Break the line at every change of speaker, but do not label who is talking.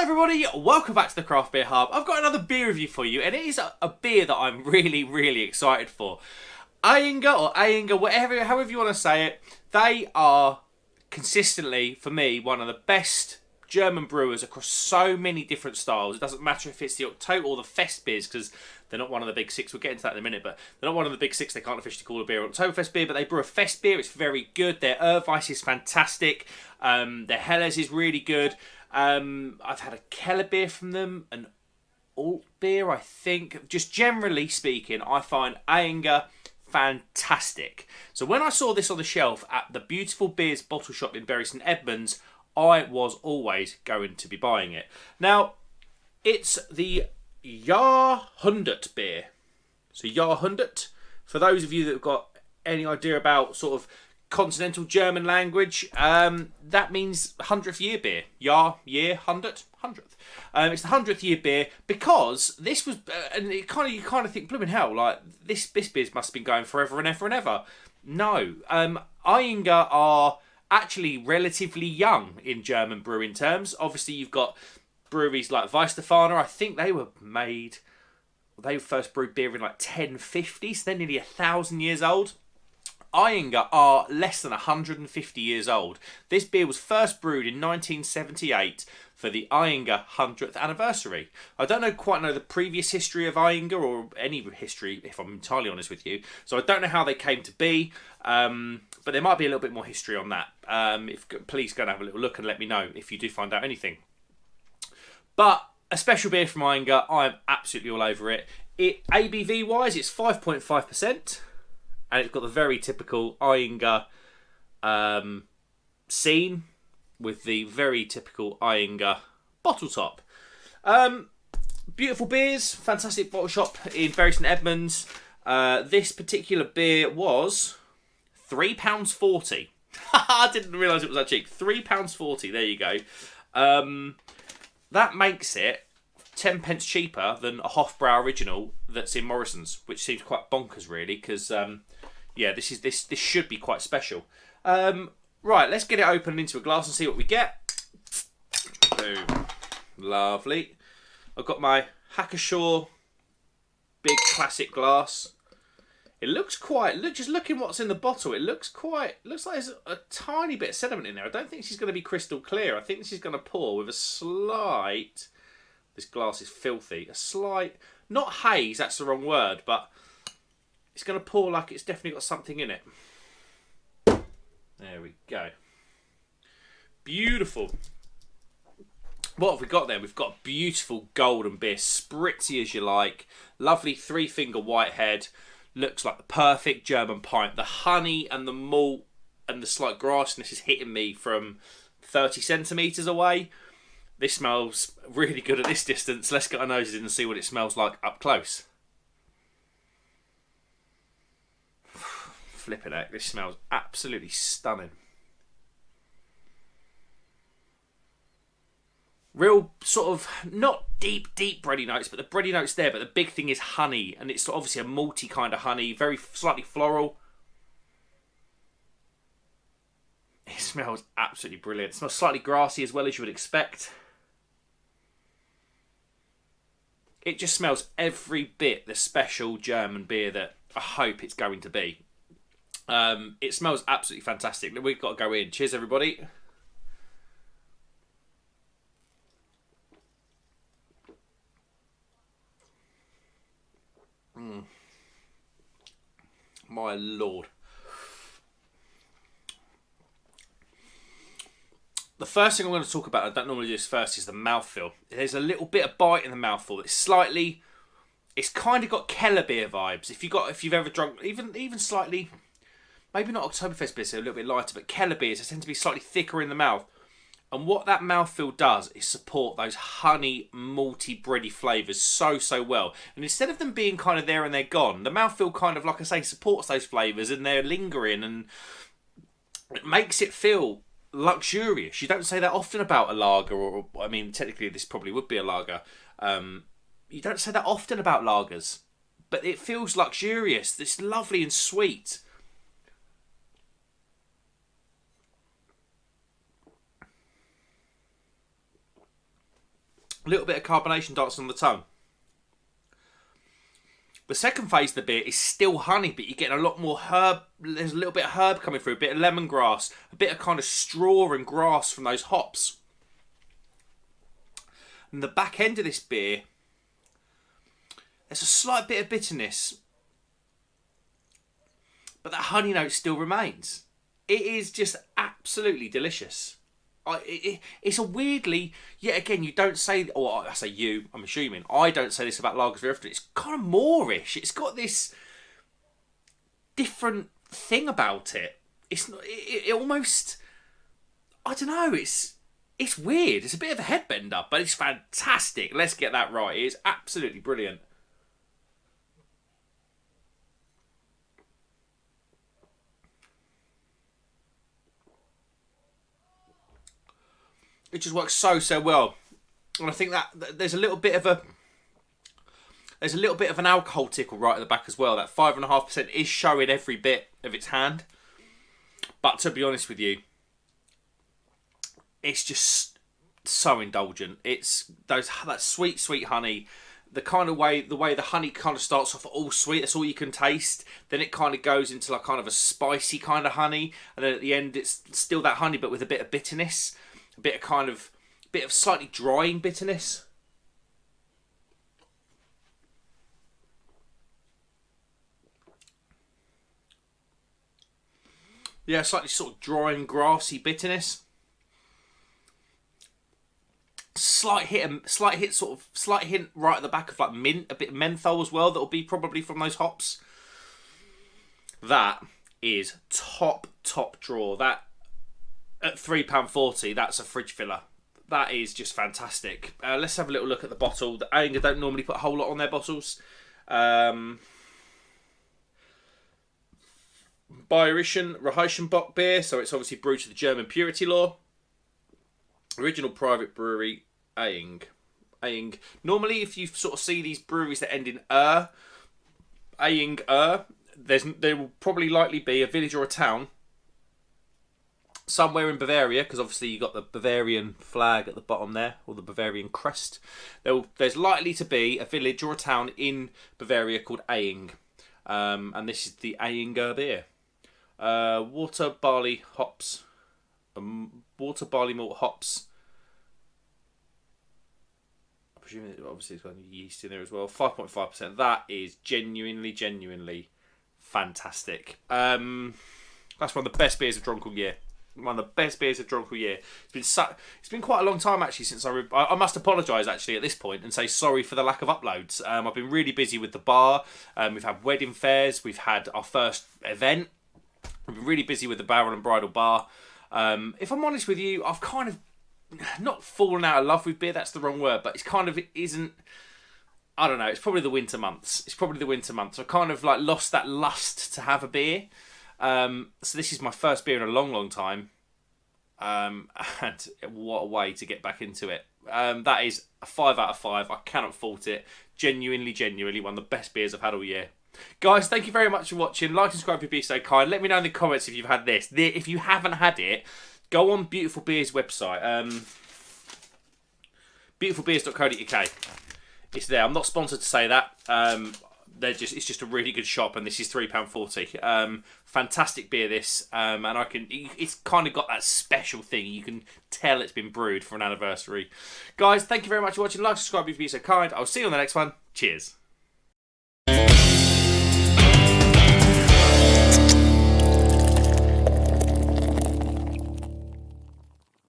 everybody, welcome back to the Craft Beer Hub. I've got another beer review for you, and it is a beer that I'm really excited for. Ayinger or Ainger, however you want to say it, they are consistently, for me, one of the best German brewers across so many different styles. It doesn't matter if it's the October or the Fest beers, because they're not one of the big six. We'll get into that in a minute, but they're not one of the big six. They can't officially call a beer an Oktoberfest beer, but they brew a Fest beer. It's very good. Their Urweiss is fantastic. Their Helles is really good. I've had a Keller beer from them, an alt beer, I think. Just generally speaking, I find Ayinger fantastic. So when I saw this on the shelf at the Beautiful Beers bottle shop in Bury St Edmunds, I was always going to be buying it. Now, it's the Jahrhundert beer. So Jahrhundert, for those of you that have got any idea about sort of continental German language, that means 100th year beer. Year, 100th. It's the 100th year beer because this was, and you kind of think, blooming hell, like this beer must have been going forever and ever and ever. No, Ayinger are actually relatively young in German brewing terms. Obviously, you've got breweries like Weihenstephaner. I think they first brewed beer in like 1050, so they're nearly 1,000 years old. Ayinger are less than 150 years old. This beer was first brewed in 1978 for the Ayinger 100th anniversary. I don't quite know the previous history of Ayinger or any history, if I'm entirely honest with you. So I don't know how they came to be, but there might be a little bit more history on that. Please go and have a little look and let me know if you do find out anything. But a special beer from Ayinger, I'm absolutely all over it. ABV wise, it's 5.5%. And it's got the very typical Ayinger scene with the very typical Ayinger bottle top. Beautiful beers, fantastic bottle shop in Bury St Edmunds. This particular beer was £3.40. I didn't realise it was that cheap. £3.40, there you go. That makes it 10 pence cheaper than a Hofbrau original that's in Morrison's, which seems quite bonkers really, because yeah, this should be quite special. Right, let's get it open into a glass and see what we get. Boom. Lovely. I've got my Hackashaw big classic glass. It looks quite, just looking what's in the bottle, it looks like there's a tiny bit of sediment in there. I don't think she's going to be crystal clear. I think she's going to pour with a slight, this glass is filthy, a slight, not haze, that's the wrong word, but it's going to pour like it's definitely got something in it. There we go. Beautiful. What have we got there? We've got a beautiful golden beer, spritzy as you like. Lovely 3-finger white head. Looks like the perfect German pint. The honey and the malt and the slight grassiness is hitting me from 30 centimetres away. This smells really good at this distance. Let's get our noses in and see what it smells like up close. Flipping heck, this smells absolutely stunning. Real sort of, not deep bready notes, but the bready notes there, but the big thing is honey, and it's obviously a malty kind of honey, very slightly floral. It smells absolutely brilliant. It smells slightly grassy as well, as you would expect. It just smells every bit the special German beer that I hope it's going to be. It smells absolutely fantastic. We've got to go in. Cheers, everybody. My lord. The first thing I'm going to talk about, I don't normally do this first, is the mouthfeel. There's a little bit of bite in the mouthfeel. It's kind of got Keller beer vibes. If you've ever drunk, even slightly, maybe not Oktoberfest beers, they're a little bit lighter, but Keller beers, they tend to be slightly thicker in the mouth. And what that mouthfeel does is support those honey, malty, bready flavours so well. And instead of them being kind of there and they're gone, the mouthfeel kind of, like I say, supports those flavours and they're lingering, and it makes it feel luxurious. You don't say that often about a lager, or I mean, technically this probably would be a lager. You don't say that often about lagers, but it feels luxurious. It's lovely and sweet. A little bit of carbonation dancing on the tongue. The second phase of the beer is still honey, but you're getting a lot more herb. There's a little bit of herb coming through, a bit of lemongrass, a bit of kind of straw and grass from those hops. And the back end of this beer, there's a slight bit of bitterness, but that honey note still remains. It is just absolutely delicious. It's a weirdly, yet again, you don't say, or I say you, I'm assuming, I don't say this about lagers very often, it's kind of moreish. It's got this different thing about it. It's not, it almost, I don't know, it's weird. It's a bit of a headbender, but it's fantastic. Let's get that right. It's absolutely brilliant. It just works so well, and I think that there's a little bit of an alcohol tickle right at the back as well. That 5.5% is showing every bit of its hand, but to be honest with you, it's just so indulgent. It's that sweet honey, the way the honey kind of starts off all sweet. That's all you can taste. Then it kind of goes into like kind of a spicy kind of honey, and then at the end it's still that honey but with a bit of bitterness. A bit of slightly drying bitterness. Yeah, slightly sort of drying, grassy bitterness. Slight hint right at the back of like mint, a bit of menthol as well. That'll be probably from those hops. That is top drawer. That. At £3.40, that's a fridge filler. That is just fantastic. Let's have a little look at the bottle. The Ainger don't normally put a whole lot on their bottles. Bayerischen Reichenbach beer, so it's obviously brewed to the German purity law. Original private brewery, Ayinger. Normally, if you sort of see these breweries that end in Ayinger, there will probably likely be a village or a town somewhere in Bavaria, because obviously you got the Bavarian flag at the bottom there, or the Bavarian crest. There's likely to be a village or a town in Bavaria called Ayinger, and this is the Ayinger beer. Water, barley, hops. Water, barley, malt, hops. I presume obviously it's got yeast in there as well. 5.5%. That is genuinely fantastic. That's one of the best beers I've drunk all year. One of the best beers I've drunk all year. It's been quite a long time actually since I must apologise actually at this point and say sorry for the lack of uploads. I've been really busy with the bar. We've had wedding fairs. We've had our first event. We've been really busy with the Barrel and Bridal Bar. If I'm honest with you, I've kind of not fallen out of love with beer. That's the wrong word, but it isn't. I don't know. It's probably the winter months. I kind of like lost that lust to have a beer. So this is my first beer in a long time, and what a way to get back into it. That is a 5 out of 5. I cannot fault it. Genuinely one of the best beers I've had all year. Guys, thank you very much for watching. Like and subscribe if you'd be so kind. Let me know in the comments if you've had this. If you haven't had it, go on Beautiful Beer's website, beautifulbeers.co.uk. It's there. I'm not sponsored to say that. It's just a really good shop, and this is £3.40. Fantastic beer, this, and it's kind of got that special thing. You can tell it's been brewed for an anniversary. Guys, thank you very much for watching. Like, subscribe if you'd be so kind. I'll see you on the next one. Cheers.